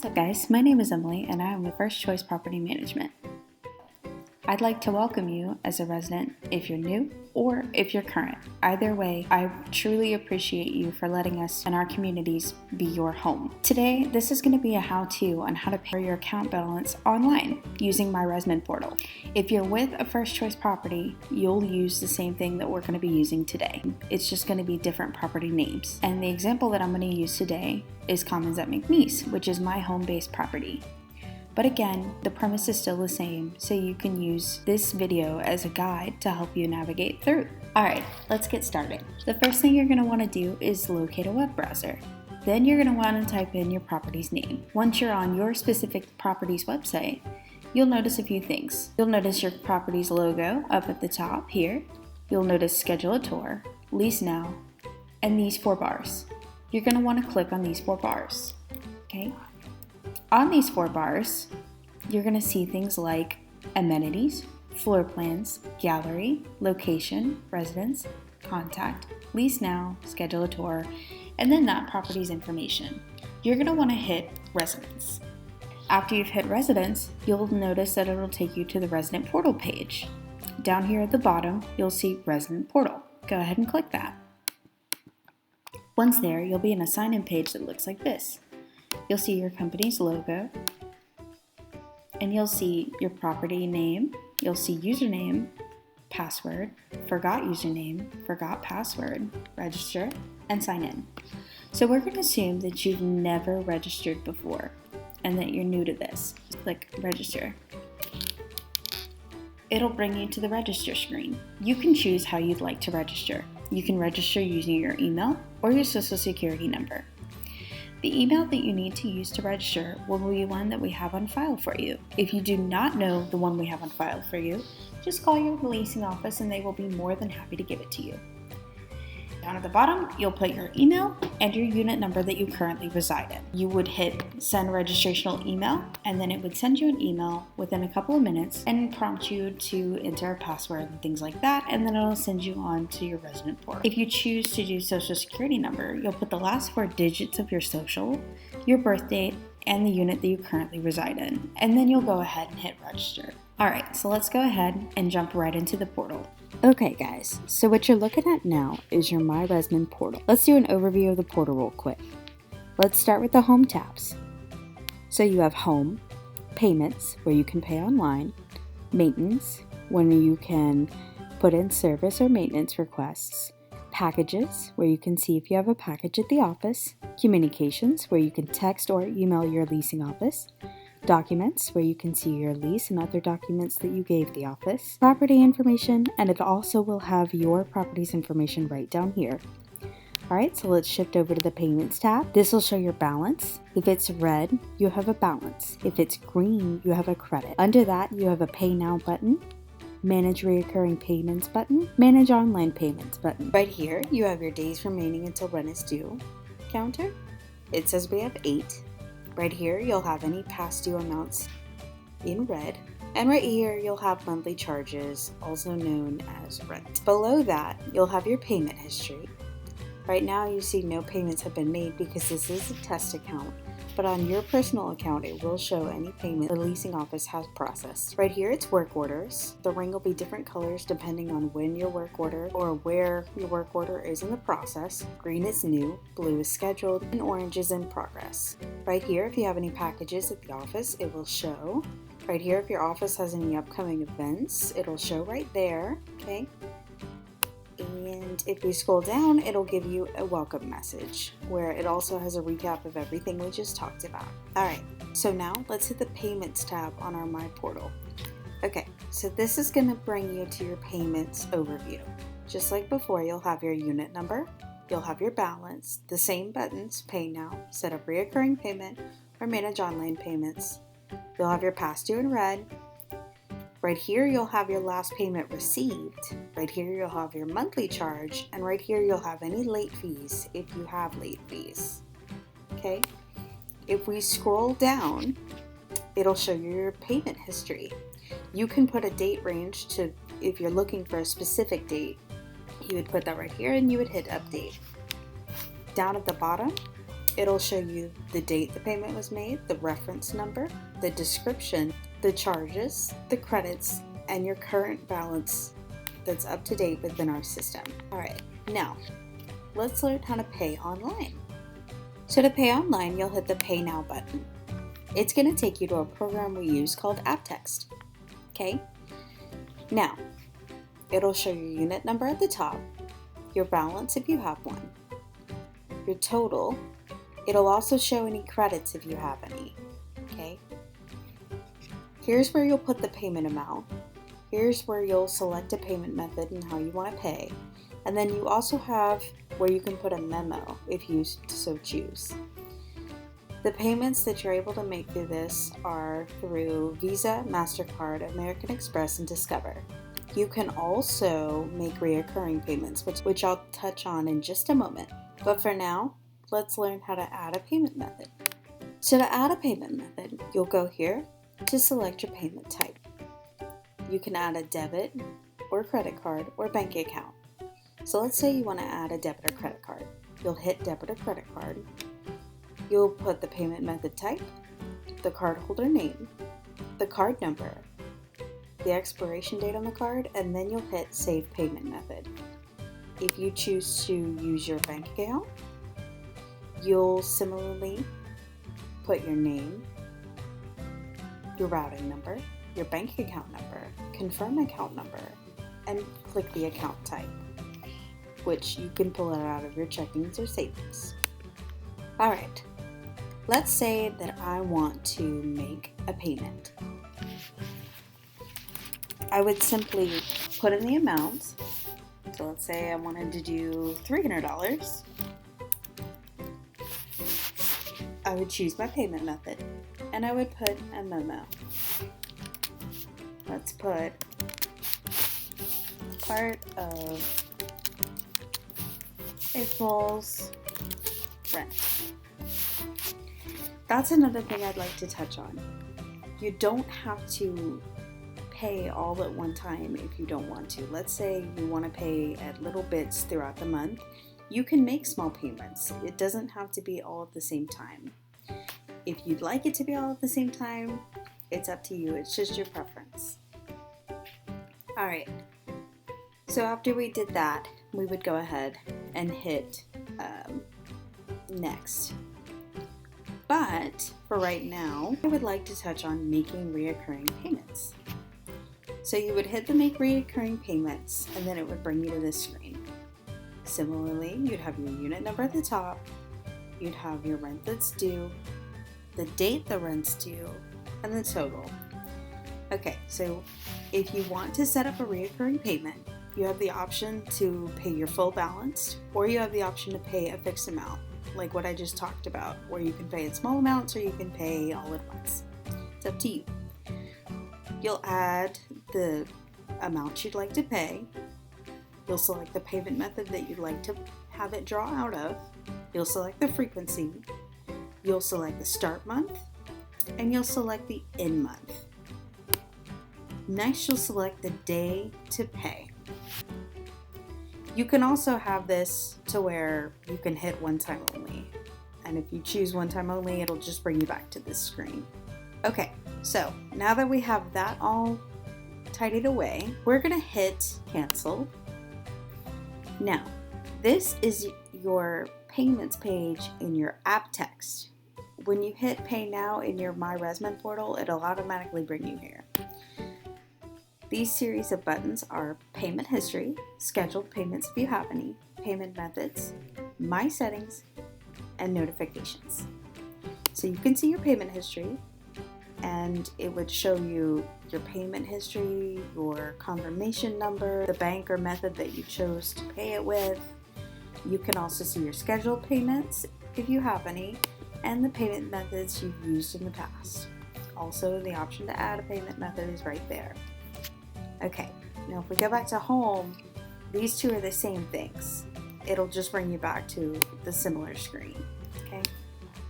What's up guys, my name is Emily and I am with First Choice Property Management. I'd like to welcome you as a resident if you're new or if you're current. Either way, I truly appreciate you for letting us and our communities be your home. Today, this is going to be a how-to on how to pay your account balance online using Myresman portal. If you're with a First Choice property, you'll use the same thing that we're going to be using today. It's just going to be different property names. And the example that I'm going to use today is Commons McNeese, which is my home-based property. But again, the premise is still the same, so you can use this video as a guide to help you navigate through. Alright, let's get started. The first thing you're going to want to do is locate a web browser. Then you're going to want to type in your property's name. Once you're on your specific property's website, you'll notice a few things. You'll notice your property's logo up at the top here. You'll notice Schedule a Tour, Lease Now, and these 4 bars. You're going to want to click on these 4 bars. Okay? On these 4 bars, you're going to see things like amenities, floor plans, gallery, location, residence, contact, lease now, schedule a tour, and then that property's information. You're going to want to hit residence. After you've hit residence, you'll notice that it'll take you to the resident portal page. Down here at the bottom, you'll see resident portal. Go ahead and click that. Once there, you'll be in a sign-in page that looks like this. You'll see your company's logo, and you'll see your property name, you'll see username, password, forgot username, forgot password, register, and sign in. So we're going to assume that you've never registered before and that you're new to this. Click register. It'll bring you to the register screen. You can choose how you'd like to register. You can register using your email or your social security number. The email that you need to use to register will be one that we have on file for you. If you do not know the one we have on file for you, just call your leasing office and they will be more than happy to give it to you. Down at the bottom, you'll put your email and your unit number that you currently reside in. You would hit send registrational email, and then it would send you an email within a couple of minutes and prompt you to enter a password and things like that, and then it'll send you on to your resident portal. If you choose to do social security number, you'll put the last 4 digits of your social, your birth date, and the unit that you currently reside in, and then you'll go ahead and hit register. Alright, so let's go ahead and jump right into the portal. Okay guys, so what you're looking at now is your Myresman portal. Let's do an overview of the portal real quick. Let's start with the home tabs. So you have home, payments, where you can pay online, maintenance, when you can put in service or maintenance requests, packages, where you can see if you have a package at the office, communications, where you can text or email your leasing office, documents, where you can see your lease and other documents that you gave the office, property information, and it also will have your property's information right down here. Alright, so let's shift over to the payments tab. This will show your balance. If it's red, you have a balance. If it's green, you have a credit. Under that, you have a pay now button, manage recurring payments button, manage online payments button. Right here, you have your days remaining until rent is due counter. It says we have 8. Right here, you'll have any past due amounts in red. And right here, you'll have monthly charges, also known as rent. Below that, you'll have your payment history. Right now, you see no payments have been made because this is a test account. But on your personal account, it will show any payment the leasing office has processed. Right here, it's work orders. The ring will be different colors depending on when your work order or where your work order is in the process. Green is new, blue is scheduled, and orange is in progress. Right here, if you have any packages at the office, it will show. Right here, if your office has any upcoming events, it'll show right there, okay? And if we scroll down, it'll give you a welcome message where it also has a recap of everything we just talked about. Alright, so now let's hit the payments tab on our My Portal. Okay, so this is going to bring you to your payments overview. Just like before, you'll have your unit number, you'll have your balance, the same buttons, pay now, set up reoccurring payment, or manage online payments. You'll have your past due in red. Right here, you'll have your last payment received. Right here, you'll have your monthly charge. And right here, you'll have any late fees if you have late fees. Okay? If we scroll down, it'll show you your payment history. You can put a date range to, if you're looking for a specific date, you would put that right here and you would hit update. Down at the bottom, It'll show you the date the payment was made, the reference number, the description, the charges, the credits, and your current balance that's up to date within our system. Alright, now let's learn how to pay online. So to pay online, you'll hit the Pay Now button. It's going to take you to a program we use called AppText. Okay? Now, it'll show your unit number at the top, your balance if you have one, your total. It'll also show any credits if you have any. Okay? Here's where you'll put the payment amount. Here's where you'll select a payment method and how you want to pay. And then you also have where you can put a memo if you so choose. The payments that you're able to make through this are through Visa, MasterCard, American Express, and Discover. You can also make reoccurring payments, which I'll touch on in just a moment. But for now, let's learn how to add a payment method. So to add a payment method, you'll go here to select your payment type. You can add a debit or credit card or bank account. So let's say you want to add a debit or credit card. You'll hit debit or credit card. You'll put the payment method type, the cardholder name, the card number, the expiration date on the card, and then you'll hit Save Payment Method. If you choose to use your bank account, you'll similarly put your name, your routing number, your bank account number, confirm account number, and click the account type, which you can pull it out of your checkings or savings. Alright, let's say that I want to make a payment. I would simply put in the amount. So let's say I wanted to do $300. I would choose my payment method and I would put a memo. Let's put part of April's rent. That's another thing I'd like to touch on. You don't have to pay all at one time if you don't want to. Let's say you want to pay at little bits throughout the month. You can make small payments. It doesn't have to be all at the same time. If you'd like it to be all at the same time, it's up to you. It's just your preference. Alright, so after we did that, we would go ahead and hit next. But for right now, I would like to touch on making reoccurring payments. So you would hit the Make Reoccurring Payments, and then it would bring you to this screen. Similarly, you'd have your unit number at the top, you'd have your rent that's due, the date the rent's due, and the total. Okay, so if you want to set up a reoccurring payment, you have the option to pay your full balance, or you have the option to pay a fixed amount, like what I just talked about, where you can pay in small amounts or you can pay all at once. It's up to you. You'll add the amount you'd like to pay. You'll select the payment method that you'd like to have it draw out of. You'll select the frequency. You'll select the start month, and you'll select the end month. Next, you'll select the day to pay. You can also have this to where you can hit one time only. And if you choose one time only, it'll just bring you back to this screen. Okay, so now that we have that all tidied away, we're gonna hit cancel. Now, this is your payments page in your AppText. When you hit Pay Now in your Myresman portal, it'll automatically bring you here. These series of buttons are Payment History, Scheduled Payments if you have any, Payment Methods, My Settings, and Notifications. So you can see your payment history, and it would show you your payment history, your confirmation number, the bank or method that you chose to pay it with. You can also see your scheduled payments if you have any, and the payment methods you've used in the past. Also, the option to add a payment method is right there. Okay, now if we go back to home, these two are the same things. It'll just bring you back to the similar screen. Okay,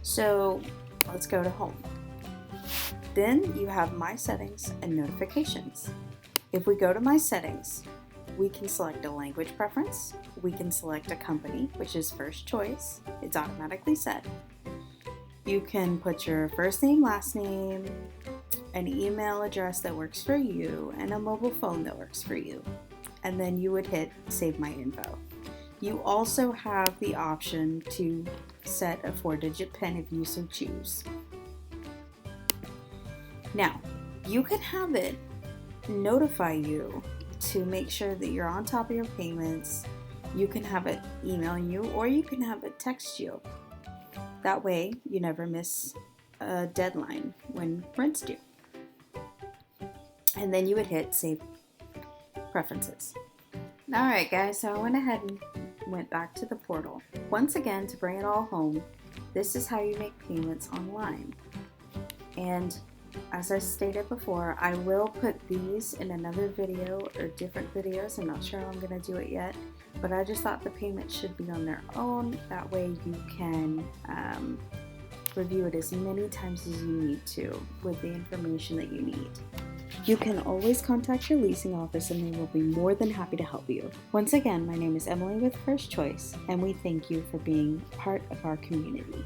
so let's go to home. Then you have My Settings and Notifications. If we go to My Settings, we can select a language preference. We can select a company, which is first choice. It's automatically set. You can put your first name, last name, an email address that works for you, and a mobile phone that works for you. And then you would hit Save My Info. You also have the option to set a 4-digit PIN if you so choose. Now, you can have it notify you to make sure that you're on top of your payments. You can have it email you, or you can have it text you. That way, you never miss a deadline when rent's due. And then you would hit Save Preferences. Alright guys, so I went ahead and went back to the portal. Once again, to bring it all home, this is how you make payments online. And as I stated before, I will put these in another video or different videos. I'm not sure how I'm going to do it yet, but I just thought the payments should be on their own. That way you can review it as many times as you need to with the information that you need. You can always contact your leasing office and they will be more than happy to help you. Once again, my name is Emily with First Choice, and we thank you for being part of our community.